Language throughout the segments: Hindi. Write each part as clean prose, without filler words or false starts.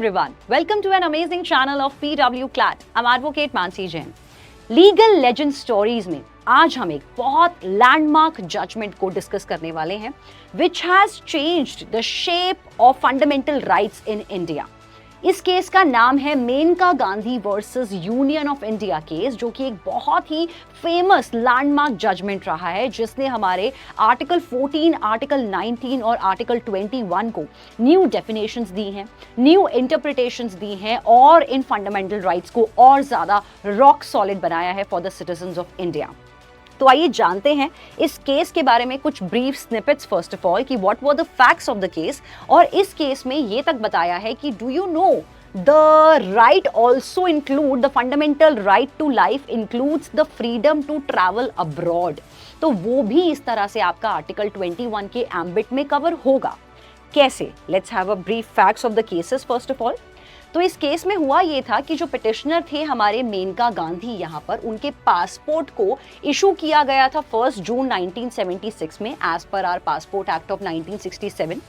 everyone. Welcome to an amazing channel of PW Clat. I'm Advocate Mansi Jain. Legal legend stories में आज हम एक बहुत लैंडमार्क जजमेंट को डिस्कस करने वाले हैं which has changed the shape of fundamental rights in India. इस केस का नाम है Maneka Gandhi versus union of India case, जो कि एक बहुत ही फेमस लैंडमार्क जजमेंट रहा है जिसने हमारे आर्टिकल 14, आर्टिकल 19 और आर्टिकल 21 को न्यू डेफिनेशंस दी हैं, न्यू इंटरप्रिटेशंस दी हैं और इन फंडामेंटल राइट्स को और ज़्यादा रॉक सॉलिड बनाया है for the citizens of India. तो आइए जानते हैं इस केस के बारे में कुछ brief snippets. First of all कि what were the facts of the case, और इस केस में ये तक बताया है कि do you know the right also include the fundamental right to life includes the freedom to travel abroad. तो वो भी इस तरह से आपका आर्टिकल 21 के एम्बिट में कवर होगा. कैसे? Let's have a brief facts of the cases. First of all तो इस केस में हुआ ये था कि जो पिटिशनर थे हमारे मेनका गांधी, यहाँ पर उनके पासपोर्ट को इशू किया गया था 1 जून 1976 में as per our passport act of 1967.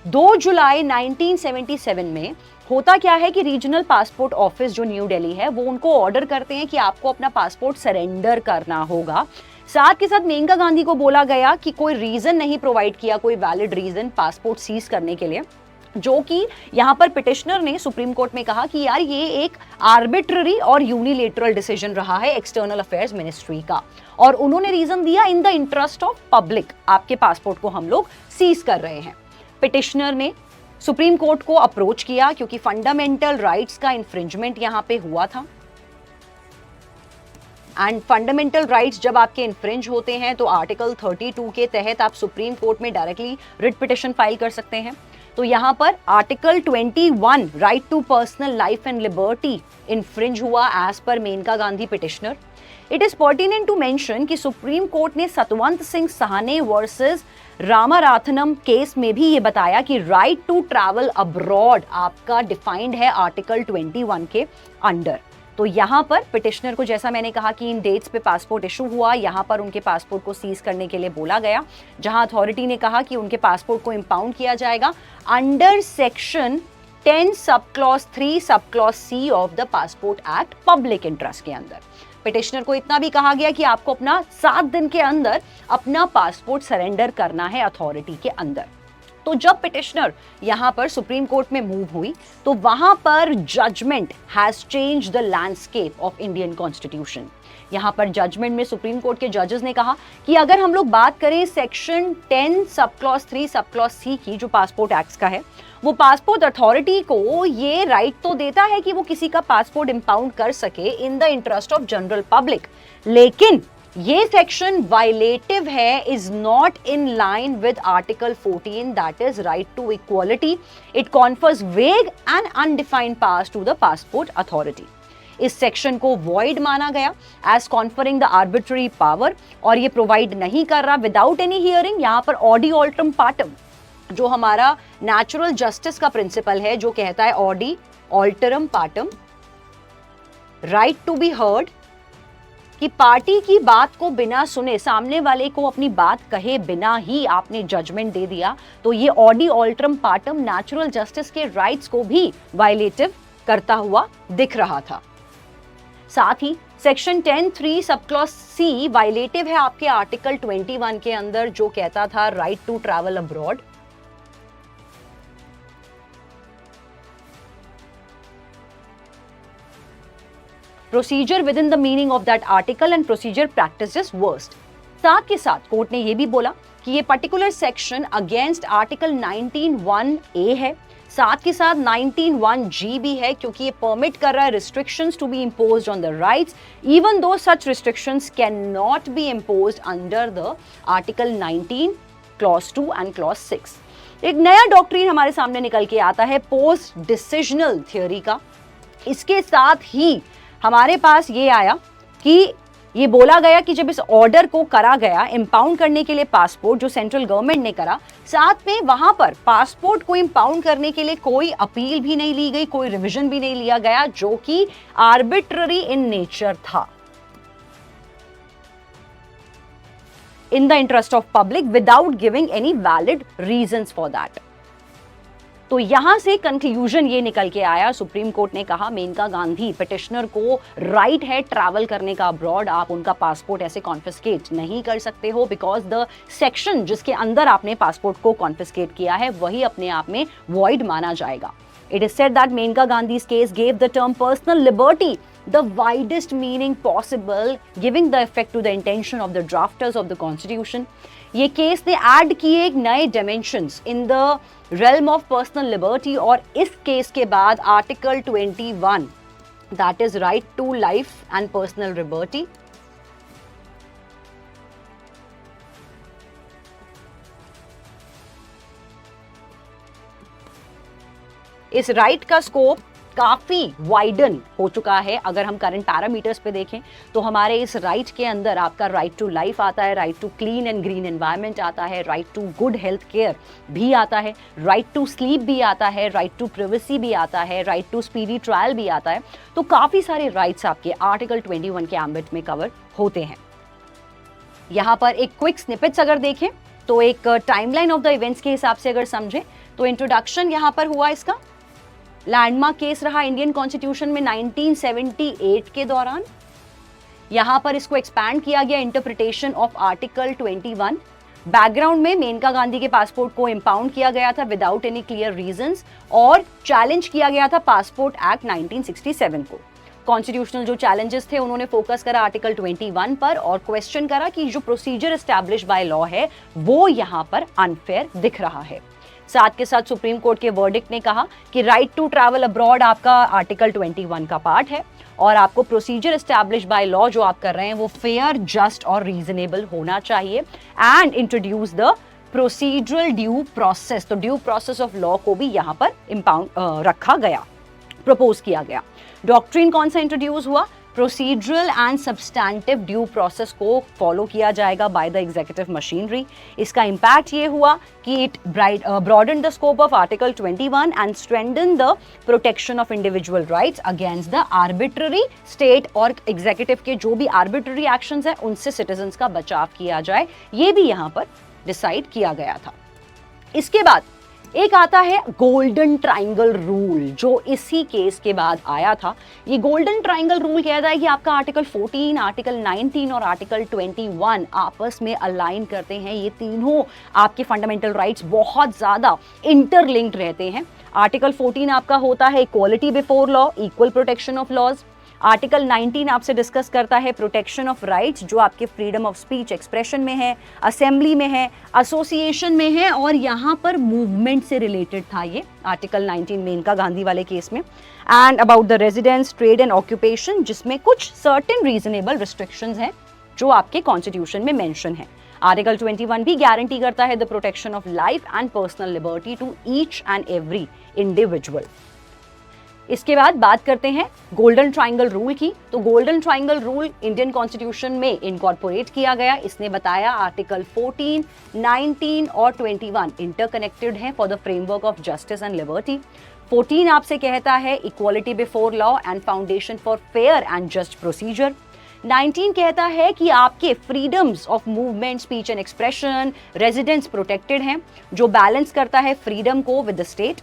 2 जुलाई 1977 में होता क्या है कि रीजनल पासपोर्ट ऑफिस जो न्यू दिल्ली है वो उनको ऑर्डर करते हैं कि आपको अपना पासपोर्ट सरेंडर करना होगा. साथ के साथ मेनका गांधी को बोला गया कि कोई रीजन नहीं प्रोवाइड किया, कोई वैलिड रीजन पासपोर्ट सीज करने के लिए, जो कि यहां पर पिटिशनर ने सुप्रीम कोर्ट में कहा कि यार ये एक आर्बिट्ररी और यूनिलेटरल डिसीजन रहा है एक्सटर्नल अफेयर्स मिनिस्ट्री का, और उन्होंने रीजन दिया इन द इंटरेस्ट ऑफ पब्लिक आपके पासपोर्ट को हम लोग सीज कर रहे हैं. पिटिशनर ने सुप्रीम कोर्ट को अप्रोच किया क्योंकि फंडामेंटल राइट्स का इंफ्रिंजमेंट यहां पे हुआ था. एंड फंडामेंटल राइट्स जब आपके इन्फ्रिंज होते हैं तो आर्टिकल 32 के तहत आप सुप्रीम कोर्ट में डायरेक्टली रिट पिटिशन फाइल कर सकते हैं. तो यहां पर article 21 right to personal life and liberty infringe हुआ as per Maneka Gandhi petitioner. It is pertinent to mention कि सुप्रीम कोर्ट ने सतवंत सिंह साहने वर्सेस रामाराथनम केस में भी ये बताया कि राइट टू ट्रैवल अब्रॉड आपका डिफाइंड है आर्टिकल 21 के अंडर. तो यहाँ पर पिटिशनर को, जैसा मैंने कहा कि इन डेट्स पे पासपोर्ट इशू हुआ, यहाँ पर उनके पासपोर्ट को सीज करने के लिए बोला गया, जहां अथॉरिटी ने कहा कि उनके पासपोर्ट को इंपाउंड किया जाएगा अंडर सेक्शन 10 सब clause 3 sub clause C of the passport act public interest के अंदर. पिटिशनर को इतना भी कहा गया कि आपको अपना 7 दिन के अंदर अपना पासपोर्ट सरेंडर करना है अथॉरिटी के अंदर. तो जब पिटिशनर यहां पर सुप्रीम कोर्ट में मूव हुई तो वहां पर judgment has change the landscape of Indian constitution. यहां पर जजमेंट में सुप्रीम कोर्ट के जजेस ने कहा कि अगर हम लोग बात करें सेक्शन 10 सब क्लॉज 3 सब क्लॉज सी की, जो पासपोर्ट एक्ट का है, वो पासपोर्ट अथॉरिटी को ये राइट तो देता है कि वो किसी का पासपोर्ट इंपाउंड कर सके in the interest of general public, लेकिन ये सेक्शन वायलेटिव है, is not in line with article 14 that is right to equality. It confers vague and undefined powers to the passport authority. इस सेक्शन को वॉइड माना गया as conferring the arbitrary power, और ये प्रोवाइड नहीं कर रहा विदाउट एनी हियरिंग. यहाँ पर ऑडी ऑल्ट्रम पार्टम, जो हमारा नेचुरल जस्टिस का प्रिंसिपल है, जो कहता है audi alteram partem, right to be heard, कि पार्टी की बात को बिना सुने, सामने वाले को अपनी बात कहे बिना ही आपने जजमेंट दे दिया, तो ये ऑडी ऑल्ट्रम पार्टम नेचुरल जस्टिस के राइट्स को भी वायलेटिव करता हुआ दिख रहा था. साथ ही सेक्शन 10(3) सब क्लॉज सी वायलेटिव है आपके आर्टिकल 21 के अंदर, जो कहता था right to travel abroad. Procedure within the meaning of that article and procedure practice is worst. साथ के साथ कोर्ट ने यह भी बोला कि ये particular section against article 19(1)(a) है, साथ के साथ 19(1)(g) भी है, क्योंकि ये परमिट कर रहा है restrictions to be imposed on the rights even though such restrictions cannot be imposed under the article 19 clause 2 and clause 6. एक नया डॉक्ट्रिन हमारे सामने निकल के आता है पोस्ट डिसीजनल थ्योरी का. इसके साथ ही हमारे पास ये आया कि ये बोला गया कि जब इस ऑर्डर को करा गया इंपाउंड करने के लिए पासपोर्ट, जो सेंट्रल गवर्नमेंट ने करा, साथ में वहां पर पासपोर्ट को इंपाउंड करने के लिए कोई अपील भी नहीं ली गई, कोई रिवीजन भी नहीं लिया गया, जो कि आर्बिट्ररी इन नेचर था, इन the interest of public without giving any valid reasons for that. तो यहां से कंक्लूजन ये निकल के आया, सुप्रीम कोर्ट ने कहा मेनका गांधी पिटिशनर को राइट है ट्रैवल करने का अब्रॉड, आप उनका पासपोर्ट ऐसे कॉन्फिस्केट नहीं कर सकते हो, बिकॉज द सेक्शन जिसके अंदर आपने पासपोर्ट को कॉन्फिस्केट किया है वही अपने आप में वॉइड माना जाएगा। It is said that Menka Gandhi's case gave the term personal liberty the widest meaning possible, giving the effect to the intention of the drafters of the constitution. ये केस ने ऐड किए एक नए dimensions in the realm of personal liberty, और इस केस के बाद article 21 that is right to life and personal liberty इस राइट का स्कोप काफी वाइडन हो चुका है। अगर हम करंट पैरामीटर्स पे देखें तो हमारे इस राइट के अंदर आपका राइट टू लाइफ आता है, right to clean and green environment आता है, right to good health care भी आता है, राइट टू स्लीप भी आता है, राइट टू प्रिवेसी भी आता है, राइट टू स्पीडी ट्रायल भी आता है। तो काफी सारे राइट्स आपके आर्टिकल 21 के एम्बिट में कवर होते हैं। यहाँ पर एक क्विक स्निपेट्स अगर देखें तो एक टाइमलाइन ऑफ द इवेंट्स के हिसाब से अगर समझें तो इंट्रोडक्शन यहाँ पर हुआ, इसका लैंडमार्क केस रहा इंडियन कॉन्स्टिट्यूशन में 1978 के दौरान। यहां पर इसको एक्सपैंड किया गया इंटरप्रिटेशन ऑफ आर्टिकल 21। बैकग्राउंड में मेनका गांधी के पासपोर्ट को इंपाउंड किया गया था विदाउट एनी क्लियर रीजंस, और चैलेंज किया गया था पासपोर्ट एक्ट 1967 को। कॉन्स्टिट्यूशनल जो चैलेंजेस थे उन्होंने फोकस करा आर्टिकल 21 पर और क्वेश्चन करा कि जो प्रोसीजर एस्टैब्लिश बाय लॉ है वो यहां पर अनफेयर दिख रहा है। साथ के साथ सुप्रीम कोर्ट के वर्डिक्ट ने कहा कि राइट टू ट्रैवल अब्रॉड आपका आर्टिकल 21 का पार्ट है, और आपको प्रोसीजर एस्टैब्लिश बाय लॉ जो आप कर रहे हैं वो फेयर, जस्ट और रीजनेबल होना चाहिए, and introduce the procedural due process. तो ड्यू प्रोसेस ऑफ लॉ को भी यहाँ पर इंपाउंड रखा गया, प्रपोज किया गया। डॉक्ट्रिन कौन सा इंट्रोड्यूस हुआ? Procedural and substantive due process को फॉलो किया जाएगा बाय द एग्जीक्यूटिव मशीनरी। इसका इम्पैक्ट ये हुआ कि it broaden the scope of article 21 and strengthen the protection of individual rights against the arbitrary state, और एग्जीक्यूटिव के जो भी आर्बिट्ररी एक्शंस हैं उनसे सिटीजन्स का बचाव किया जाए, ये भी यहाँ पर डिसाइड किया गया था। इसके बाद एक आता है गोल्डन ट्राइंगल रूल, जो इसी केस के बाद आया था। ये गोल्डन ट्राइंगल रूल कहता है कि आपका आर्टिकल 14, आर्टिकल 19 और आर्टिकल 21 आपस में अलाइन करते हैं। ये तीनों आपके फंडामेंटल राइट्स बहुत ज्यादा इंटरलिंक्ड रहते हैं। आर्टिकल 14 आपका होता है equality before law, equal protection of laws. Article 19 आपसे डिस्कस करता है प्रोटेक्शन ऑफ राइट्स, जो आपके फ्रीडम ऑफ स्पीच एक्सप्रेशन में है, असेंबली में है, एसोसिएशन में है, और यहाँ पर मूवमेंट से रिलेटेड था ये आर्टिकल 19 मेनका गांधी वाले केस में। And about the residence, trade and occupation, जिसमें कुछ सर्टेन रीजनेबल रिस्ट्रिक्शंस हैं जो आपके कॉन्स्टिट्यूशन में मेंशन है। आर्टिकल 21 भी गारंटी करता है the protection of life and personal liberty to each and every individual. इसके बाद बात करते हैं गोल्डन ट्राइंगल रूल की। तो golden triangle rule Indian constitution में इनकॉर्पोरेट किया गया। इसने बताया आर्टिकल 14, 19 और 21 इंटरकनेक्टेड हैं for the framework of justice and liberty. 14 आपसे कहता है equality before law and foundation for fair and just procedure. 19 कहता है कि आपके freedoms of movement, speech and expression, residence protected हैं, जो बैलेंस करता है फ्रीडम को with the state.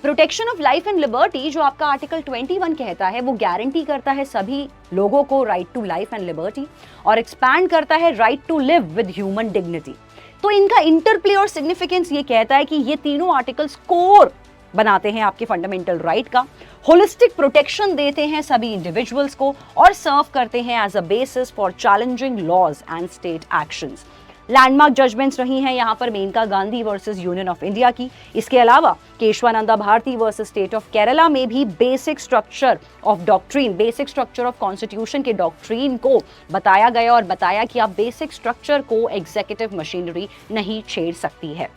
Protection of life and liberty जो आपका आर्टिकल 21 कहता है वो गारंटी करता है सभी लोगों को right to life and liberty, और एक्सपैंड करता है right to live with human dignity. तो इनका इंटरप्ले और सिग्निफिकेंस ये कहता है कि ये तीनों आर्टिकल्स कोर बनाते हैं आपके फंडामेंटल राइट का, होलिस्टिक प्रोटेक्शन देते हैं सभी इंडिविजुअल्स को, और सर्व करते हैं as a basis for challenging laws and state actions. Landmark judgments रही हैं यहाँ पर Maneka Gandhi versus union of India की। इसके अलावा Kesavananda Bharati versus state of Kerala में भी basic structure of doctrine, basic structure of constitution के डॉक्ट्रीन को बताया गया, और बताया कि आप बेसिक स्ट्रक्चर को एग्जीक्यूटिव मशीनरी नहीं छेड़ सकती है।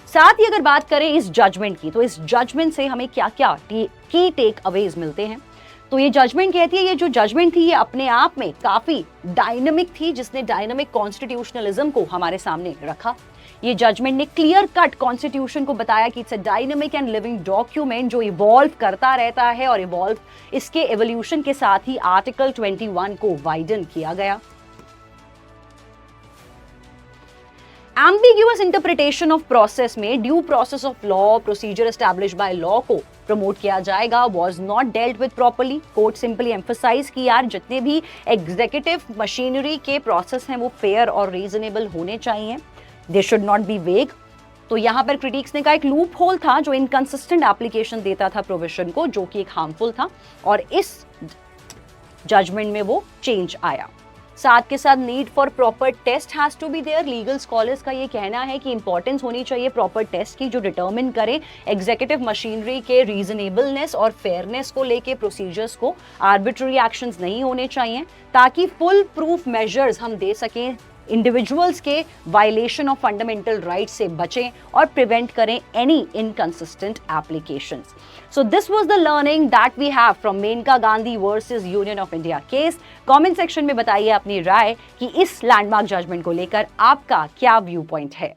साथ ही अगर बात करें इस जजमेंट की, तो इस जजमेंट से हमें क्या क्या की टेक अवेज मिलते हैं। तो ये जजमेंट कहती है, ये जो जजमेंट थी ये अपने आप में काफी डायनामिक थी, जिसने डायनामिक कॉन्स्टिट्यूशनलिज्म को हमारे सामने रखा। ये जजमेंट ने क्लियर कट कॉन्स्टिट्यूशन को बताया कि it's a dynamic and living document जो इवॉल्व करता रहता है, और इवॉल्व इसके एवोल्यूशन के साथ ही आर्टिकल 21 को वाइडन किया गया। एम्बिग्यूअस इंटरप्रिटेशन ऑफ प्रोसेस में due process of law, procedure establish by law को प्रमोट किया जाएगा, was not dealt with properly. Court simply emphasise की यार जितने भी एग्जीक्यूटिव मशीनरी के प्रोसेस हैं वो फेयर और रीजनेबल होने चाहिए, दे शुड नॉट बी वेग। तो यहां पर क्रिटिक्स ने कहा एक लूप होल था जो इनकंसिस्टेंट एप्लीकेशन देता था प्रोविजन को, जो कि एक हार्मफुल था, और इस जजमेंट में वो चेंज आया। साथ के साथ need for proper test has to be there. Legal scholars का ये कहना है कि इंपॉर्टेंस होनी चाहिए प्रॉपर टेस्ट की, जो डिटर्मिन करे एग्जीक्यूटिव मशीनरी के रीजनेबलनेस और फेयरनेस को लेके प्रोसीजर्स को। आर्बिट्ररी एक्शंस नहीं होने चाहिए, ताकि फुल प्रूफ मेजर्स हम दे सकें, इंडिविजुअल्स के वायलेशन ऑफ फंडामेंटल राइट्स से बचें और प्रिवेंट करें any inconsistent applications. So this was the learning that we have from Maneka Gandhi versus union of India case. Comment section में बताइए अपनी राय कि इस लैंडमार्क जजमेंट को लेकर आपका क्या व्यू पॉइंट है।